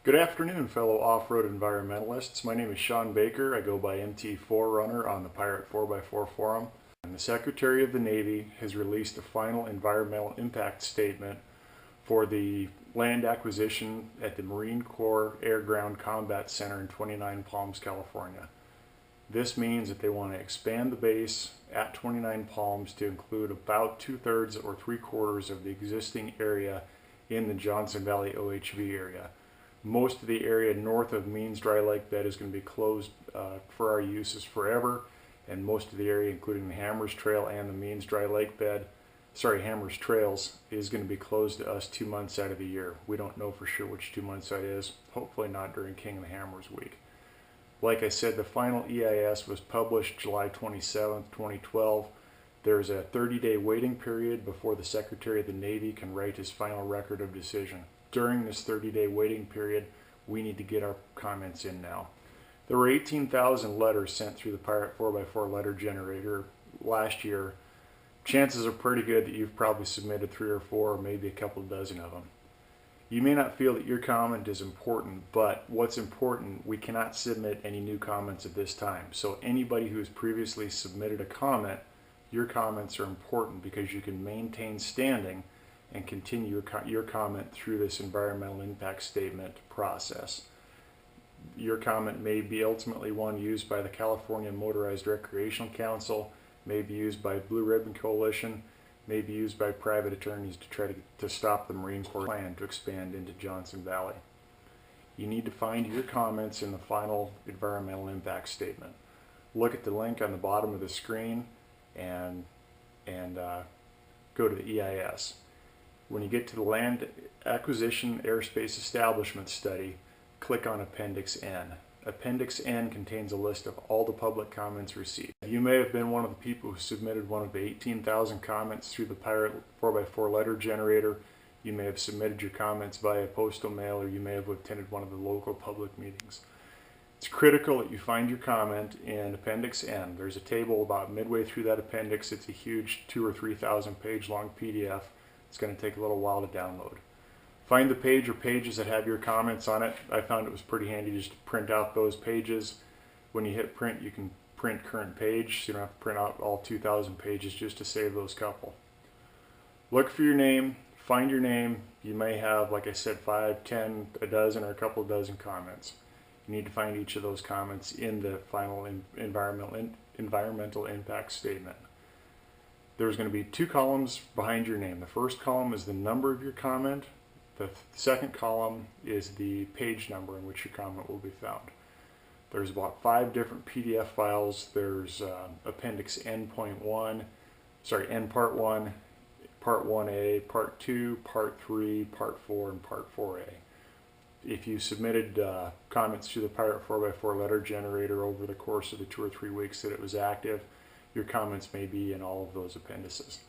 Good afternoon, fellow off-road environmentalists. My name is Sean Baker. I go by MT4Runner on the Pirate 4x4 forum. And the Secretary of the Navy has released a final environmental impact statement for the land acquisition at the Marine Corps Air Ground Combat Center in 29 Palms, California. This means that they want to expand the base at 29 Palms to include about 2/3 or 3/4 of the existing area in the Johnson Valley OHV area. Most of the area north of Means Dry Lake Bed is going to be closed for our uses forever, and most of the area, including the Hammers Trail and the Means Dry Lake Bed, Hammers Trails, is going to be closed to us 2 months out of the year. We don't know for sure which 2 months that is. Hopefully not during King of the Hammers week. Like I said, the final EIS was published July 27th, 2012. There's a 30-day waiting period before the Secretary of the Navy can write his final record of decision. During this 30-day waiting period, we need to get our comments in now. There were 18,000 letters sent through the Pirate 4x4 letter generator last year. Chances are pretty good that you've probably submitted 3 or 4 or maybe a couple dozen of them. You may not feel that your comment is important, but what's important, we cannot submit any new comments at this time. So anybody who has previously submitted a comment, your comments are important because you can maintain standing and continue your comment through this environmental impact statement process. Your comment may be ultimately one used by the California Motorized Recreational Council, may be used by Blue Ribbon Coalition, may be used by private attorneys to try to stop the Marine Corps plan to expand into Johnson Valley. You need to find your comments in the final environmental impact statement. Look at the link on the bottom of the screen and go to the EIS. When you get to the Land Acquisition Airspace Establishment Study, click on Appendix N. Appendix N contains a list of all the public comments received. You may have been one of the people who submitted one of the 18,000 comments through the Pirate 4x4 letter generator. You may have submitted your comments via postal mail, or you may have attended one of the local public meetings. It's critical that you find your comment in Appendix N. There's a table about midway through that appendix. It's a huge 2,000 or 3,000 page long PDF. It's going to take a little while to download. Find the page or pages that have your comments on it. I found it was pretty handy just to print out those pages. When you hit print, you can print current page, so you don't have to print out all 2,000 pages just to save those couple. Look for your name, find your name. You may have, like I said, 5, 10, a dozen, or a couple dozen comments. You need to find each of those comments in the final environmental impact statement. There's going to be 2 columns behind your name. The first column is the number of your comment. The second column is the page number in which your comment will be found. There's about 5 different PDF files. There's Appendix N.1, N Part 1, Part 1A, Part 2, Part 3, Part 4, and Part 4A. If you submitted comments to the Pirate 4x4 letter generator over the course of the 2 or 3 weeks that it was active, your comments may be in all of those appendices.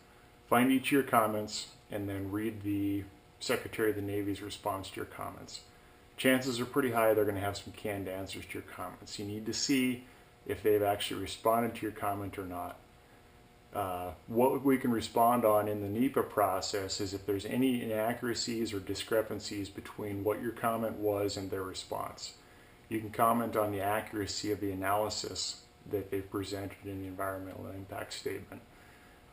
Find each of your comments and then read the Secretary of the Navy's response to your comments. Chances are pretty high they're going to have some canned answers to your comments. You need to see if they've actually responded to your comment or not. What we can respond on in the NEPA process is if there's any inaccuracies or discrepancies between what your comment was and their response. You can comment on the accuracy of the analysis that they've presented in the environmental impact statement.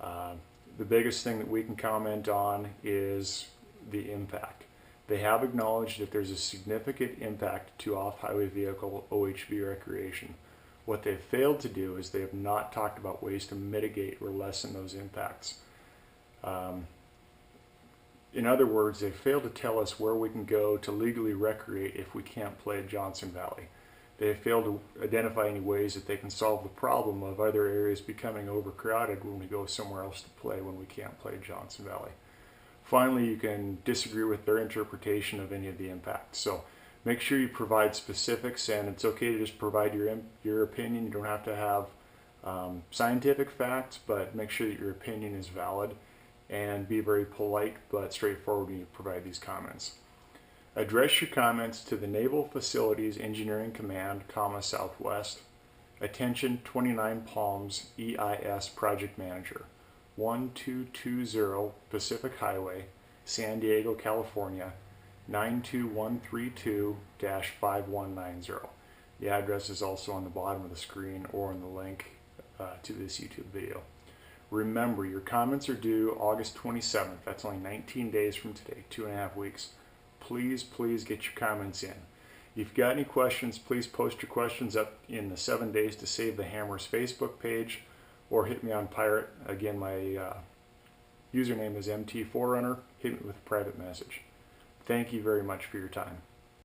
The biggest thing that we can comment on is the impact. They have acknowledged that there's a significant impact to off-highway vehicle OHV recreation. What they've failed to do is they have not talked about ways to mitigate or lessen those impacts. In other words, they've failed to tell us where we can go to legally recreate if we can't play at Johnson Valley. They have failed to identify any ways that they can solve the problem of other areas becoming overcrowded when we go somewhere else to play when we can't play Johnson Valley. Finally, you can disagree with their interpretation of any of the impacts. So make sure you provide specifics, and it's okay to just provide your opinion. You don't have to have scientific facts, but make sure that your opinion is valid, and be very polite but straightforward when you provide these comments. Address your comments to the Naval Facilities Engineering Command, Southwest. Attention 29 Palms EIS Project Manager, 1220 Pacific Highway, San Diego, California, 92132-5190. The address is also on the bottom of the screen or in the link to this YouTube video. Remember, your comments are due August 27th. That's only 19 days from today, 2.5 weeks. Please get your comments in. If you've got any questions, please post your questions up in the 7 days to save the Hammers Facebook page, or hit me on Pirate. Again, my username is MT4Runner. Hit me with a private message. Thank you very much for your time.